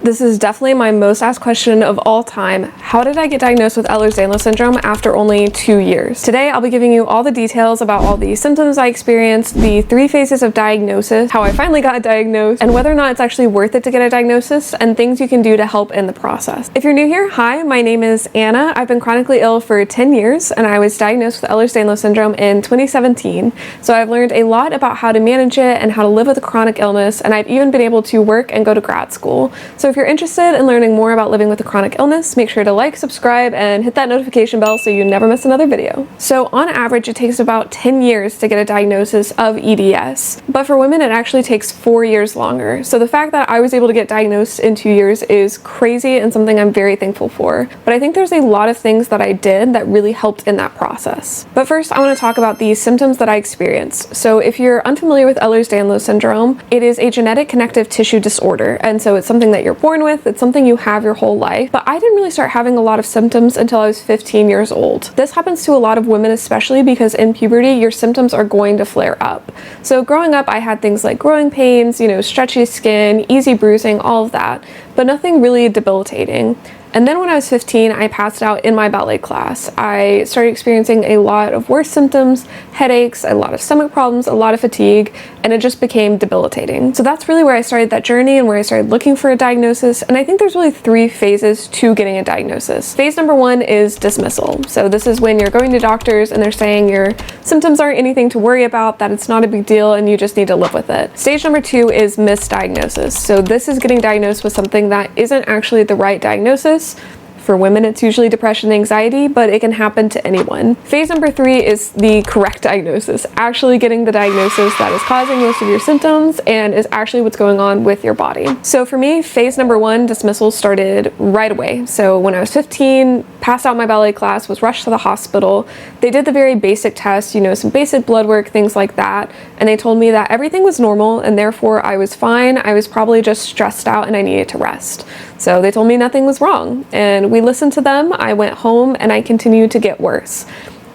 This is definitely my most asked question of all time. How did I get diagnosed with Ehlers-Danlos Syndrome after only 2 years? Today, I'll be giving you all the details about all the symptoms I experienced, the 3 phases of diagnosis, how I finally got diagnosed, and whether or not it's actually worth it to get a diagnosis, and things you can do to help in the process. If you're new here, hi, my name is Anna. I've been chronically ill for 10 years, and I was diagnosed with Ehlers-Danlos Syndrome in 2017. So I've learned a lot about how to manage it and how to live with a chronic illness, and I've even been able to work and go to grad school. So if you're interested in learning more about living with a chronic illness, make sure to like, subscribe, and hit that notification bell so you never miss another video. So on average, it takes about 10 years to get a diagnosis of EDS, but for women, it actually takes 4 years longer. So the fact that I was able to get diagnosed in 2 years is crazy and something I'm very thankful for. But I think there's a lot of things that I did that really helped in that process. But first, I want to talk about the symptoms that I experienced. So if you're unfamiliar with Ehlers-Danlos Syndrome, it is a genetic connective tissue disorder, and so it's something that you're born with. It's something you have your whole life, but I didn't really start having a lot of symptoms until I was 15 years old. This happens to a lot of women, especially because in puberty, your symptoms are going to flare up. So growing up, I had things like growing pains, stretchy skin, easy bruising, all of that, but nothing really debilitating. And then when I was 15, I passed out in my ballet class. I started experiencing a lot of worse symptoms, headaches, a lot of stomach problems, a lot of fatigue, and it just became debilitating. So that's really where I started that journey and where I started looking for a diagnosis. And I think there's really 3 phases to getting a diagnosis. Phase number 1 is dismissal. So this is when you're going to doctors and they're saying your symptoms aren't anything to worry about, that it's not a big deal, and you just need to live with it. Stage number 2 is misdiagnosis. So this is getting diagnosed with something that isn't actually the right diagnosis. For women, it's usually depression and anxiety, but it can happen to anyone. Phase number 3 is the correct diagnosis, actually getting the diagnosis that is causing most of your symptoms and is actually what's going on with your body. So for me, phase number 1, dismissal, started right away. So when I was 15, passed out my ballet class, was rushed to the hospital. They did the very basic tests, some basic blood work, things like that, and they told me that everything was normal and therefore I was fine. I was probably just stressed out and I needed to rest. So they told me nothing was wrong, and we listened to them. I went home and I continued to get worse.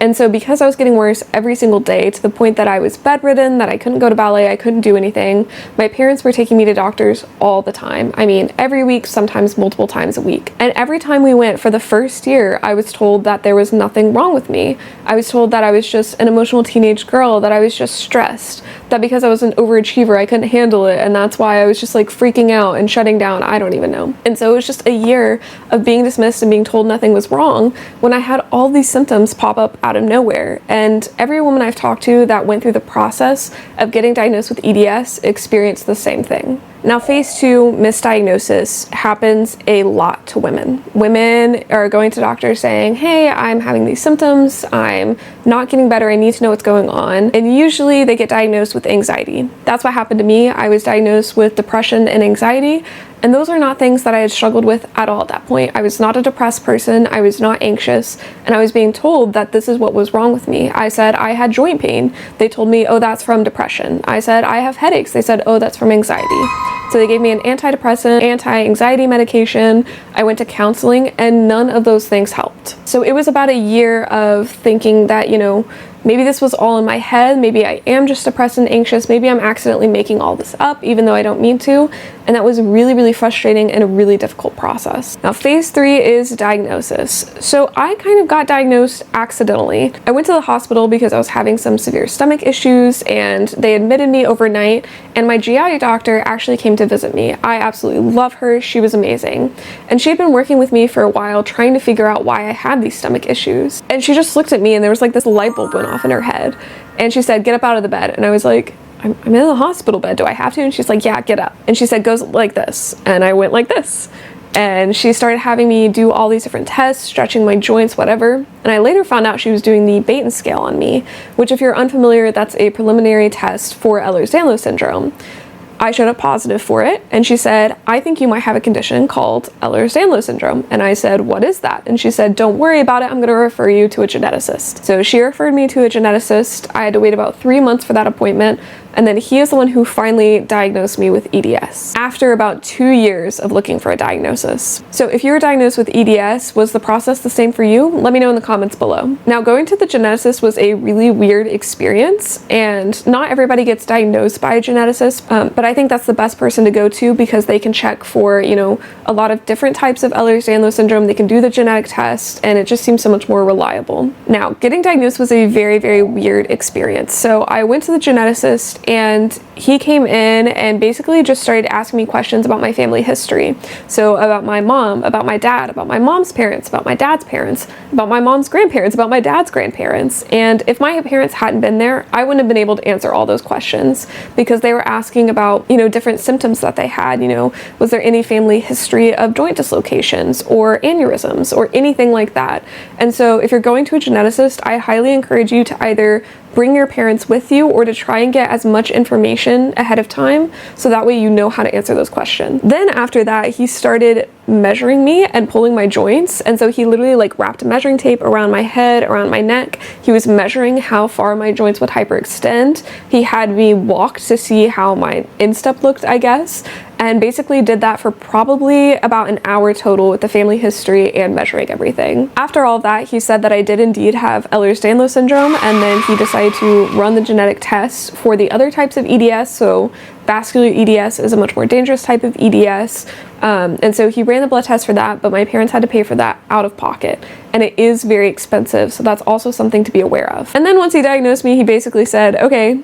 And so because I was getting worse every single day to the point that I was bedridden, that I couldn't go to ballet, I couldn't do anything, my parents were taking me to doctors all the time. I mean, every week, sometimes multiple times a week. And every time we went for the first year, I was told that there was nothing wrong with me. I was told that I was just an emotional teenage girl, that I was just stressed, that because I was an overachiever, I couldn't handle it, and that's why I was just like freaking out and shutting down. I don't even know. And so it was just a year of being dismissed and being told nothing was wrong when I had all these symptoms pop up out of nowhere. And every woman I've talked to that went through the process of getting diagnosed with EDS experienced the same thing. Now, phase 2, misdiagnosis, happens a lot to women. Women are going to doctors saying, hey, I'm having these symptoms, I'm not getting better, I need to know what's going on. And usually they get diagnosed with anxiety. That's what happened to me. I was diagnosed with depression and anxiety, and those are not things that I had struggled with at all at that point. I was not a depressed person, I was not anxious, and I was being told that this is what was wrong with me. I said I had joint pain. They told me, oh, that's from depression. I said I have headaches. They said, oh, that's from anxiety. So they gave me an antidepressant, anti-anxiety medication. I went to counseling, and none of those things helped. So it was about a year of thinking that, maybe this was all in my head, maybe I am just depressed and anxious, maybe I'm accidentally making all this up even though I don't mean to, and that was really, really frustrating and a really difficult process. Now, phase 3 is diagnosis. So I kind of got diagnosed accidentally. I went to the hospital because I was having some severe stomach issues, and they admitted me overnight, and my GI doctor actually came to visit me. I absolutely love her. She was amazing. And she had been working with me for a while trying to figure out why I had these stomach issues. And she just looked at me and there was like this light bulb went off in her head. And she said, get up out of the bed. And I was like, I'm in the hospital bed. Do I have to? And she's like, yeah, get up. And she said, go like this. And I went like this. And she started having me do all these different tests, stretching my joints, whatever. And I later found out she was doing the Baton scale on me, which, if you're unfamiliar, that's a preliminary test for Ehlers-Danlos Syndrome. I showed up positive for it, and she said, I think you might have a condition called Ehlers-Danlos Syndrome. And I said, what is that? And she said, don't worry about it, I'm going to refer you to a geneticist. So she referred me to a geneticist. I had to wait about 3 months for that appointment, And then he is the one who finally diagnosed me with EDS after about 2 years of looking for a diagnosis. So if you were diagnosed with EDS, was the process the same for you? Let me know in the comments below. Now, going to the geneticist was a really weird experience, and not everybody gets diagnosed by a geneticist, but I think that's the best person to go to because they can check for, a lot of different types of Ehlers-Danlos syndrome. They can do the genetic test, and it just seems so much more reliable. Now, getting diagnosed was a very, very weird experience. So I went to the geneticist, and he came in and basically just started asking me questions about my family history. So about my mom, about my dad, about my mom's parents, about my dad's parents, about my mom's grandparents, about my dad's grandparents. And if my parents hadn't been there, I wouldn't have been able to answer all those questions because they were asking about, different symptoms that they had. Was there any family history of joint dislocations or aneurysms or anything like that? And so if you're going to a geneticist, I highly encourage you to either bring your parents with you or to try and get as much information ahead of time so that way you know how to answer those questions. Then after that, he started measuring me and pulling my joints, and so he literally wrapped measuring tape around my head, around my neck. He was measuring how far my joints would hyperextend. He had me walk to see how my instep looked, I guess, and basically did that for probably about an hour total with the family history and measuring everything. After all that, he said that I did indeed have Ehlers-Danlos syndrome, and then he decided to run the genetic tests for the other types of EDS. So vascular EDS is a much more dangerous type of EDS, and so he ran the blood test for that, but my parents had to pay for that out of pocket, and it is very expensive, so that's also something to be aware of. And then once he diagnosed me, he basically said, okay,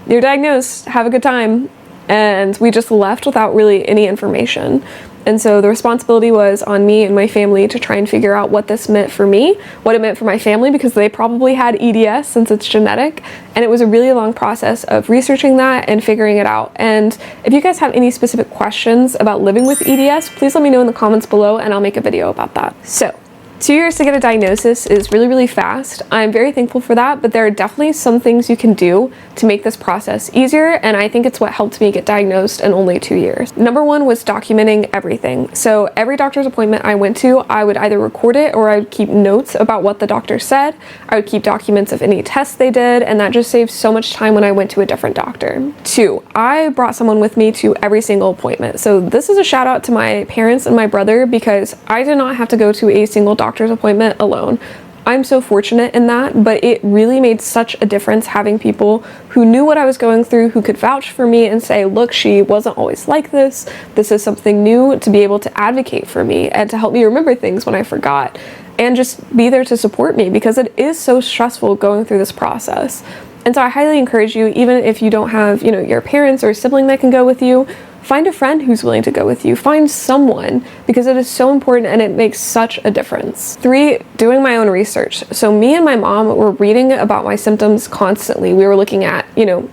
you're diagnosed, have a good time, and we just left without really any information. And so the responsibility was on me and my family to try and figure out what this meant for me, what it meant for my family, because they probably had EDS since it's genetic. And it was a really long process of researching that and figuring it out. And if you guys have any specific questions about living with EDS, please let me know in the comments below and I'll make a video about that. So 2 years to get a diagnosis is really, really fast. I'm very thankful for that, but there are definitely some things you can do to make this process easier, and I think it's what helped me get diagnosed in only 2 years. Number one was documenting everything. So every doctor's appointment I went to, I would either record it or I would keep notes about what the doctor said. I would keep documents of any tests they did, and that just saved so much time when I went to a different doctor. Two, I brought someone with me to every single appointment. So this is a shout out to my parents and my brother because I did not have to go to a single doctor's appointment alone. I'm so fortunate in that, but it really made such a difference having people who knew what I was going through, who could vouch for me and say, look, she wasn't always like this. This is something new, to be able to advocate for me and to help me remember things when I forgot and just be there to support me because it is so stressful going through this process. And so I highly encourage you, even if you don't have, your parents or a sibling that can go with you, find a friend who's willing to go with you. Find someone because it is so important and it makes such a difference. Three, doing my own research. So me and my mom were reading about my symptoms constantly. We were looking at,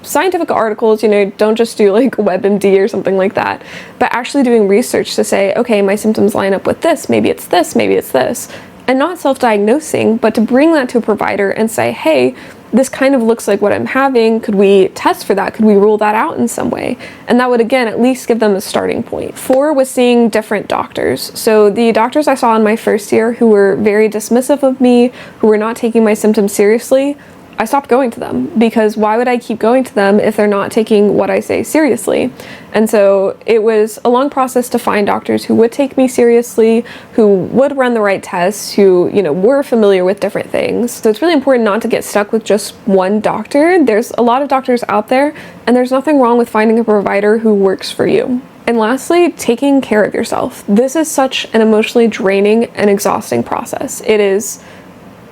scientific articles, don't just do WebMD or something like that, but actually doing research to say, okay, my symptoms line up with this, maybe it's this, maybe it's this. And not self-diagnosing, but to bring that to a provider and say, hey, this kind of looks like what I'm having. Could we test for that? Could we rule that out in some way? And that would, again, at least give them a starting point. Four was seeing different doctors. So the doctors I saw in my first year who were very dismissive of me, who were not taking my symptoms seriously, I stopped going to them because why would I keep going to them if they're not taking what I say seriously? And so it was a long process to find doctors who would take me seriously, who would run the right tests, who, were familiar with different things. So it's really important not to get stuck with just one doctor. There's a lot of doctors out there, and there's nothing wrong with finding a provider who works for you. And lastly, taking care of yourself. This is such an emotionally draining and exhausting process.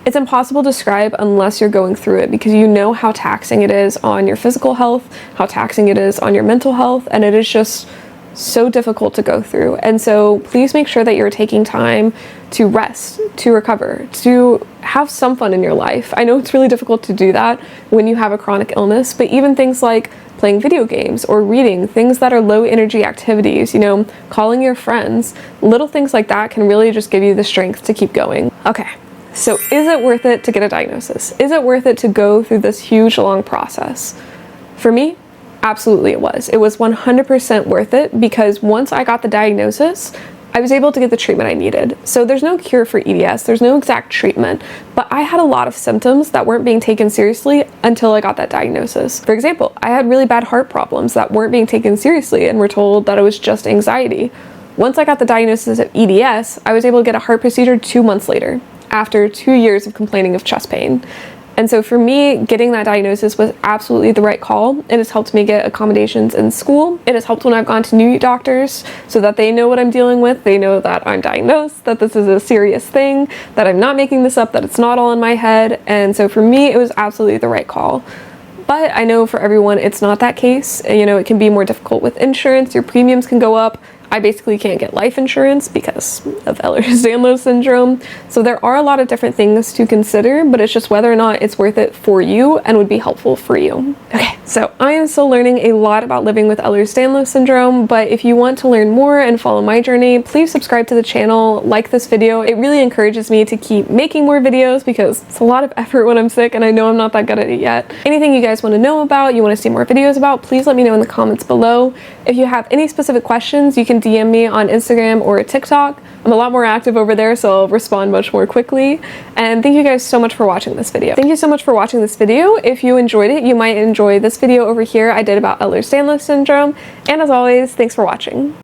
It's impossible to describe unless you're going through it because you know how taxing it is on your physical health, how taxing it is on your mental health, and it is just so difficult to go through. And so please make sure that you're taking time to rest, to recover, to have some fun in your life. I know it's really difficult to do that when you have a chronic illness, but even things like playing video games or reading, things that are low energy activities, calling your friends, little things like that can really just give you the strength to keep going. Okay. So is it worth it to get a diagnosis? Is it worth it to go through this huge, long process? For me, absolutely it was. It was 100% worth it because once I got the diagnosis, I was able to get the treatment I needed. So there's no cure for EDS, there's no exact treatment, but I had a lot of symptoms that weren't being taken seriously until I got that diagnosis. For example, I had really bad heart problems that weren't being taken seriously and were told that it was just anxiety. Once I got the diagnosis of EDS, I was able to get a heart procedure 2 months later, after 2 years of complaining of chest pain. And so for me, getting that diagnosis was absolutely the right call. It has helped me get accommodations in school. It has helped when I've gone to new doctors so that they know what I'm dealing with. They know that I'm diagnosed, that this is a serious thing, that I'm not making this up, that it's not all in my head. And so for me, it was absolutely the right call. But I know for everyone, it's not that case. You know, it can be more difficult with insurance. Your premiums can go up. I basically can't get life insurance because of Ehlers-Danlos Syndrome. So there are a lot of different things to consider, but it's just whether or not it's worth it for you and would be helpful for you. Okay, so I am still learning a lot about living with Ehlers-Danlos Syndrome, but if you want to learn more and follow my journey, please subscribe to the channel, like this video. It really encourages me to keep making more videos because it's a lot of effort when I'm sick and I know I'm not that good at it yet. Anything you guys want to know about, you want to see more videos about, please let me know in the comments below. If you have any specific questions, you can DM me on Instagram or TikTok. I'm a lot more active over there, so I'll respond much more quickly. And thank you guys so much for watching this video. Thank you so much for watching this video. If you enjoyed it, you might enjoy this video over here I did about Ehlers-Danlos Syndrome. And as always, thanks for watching.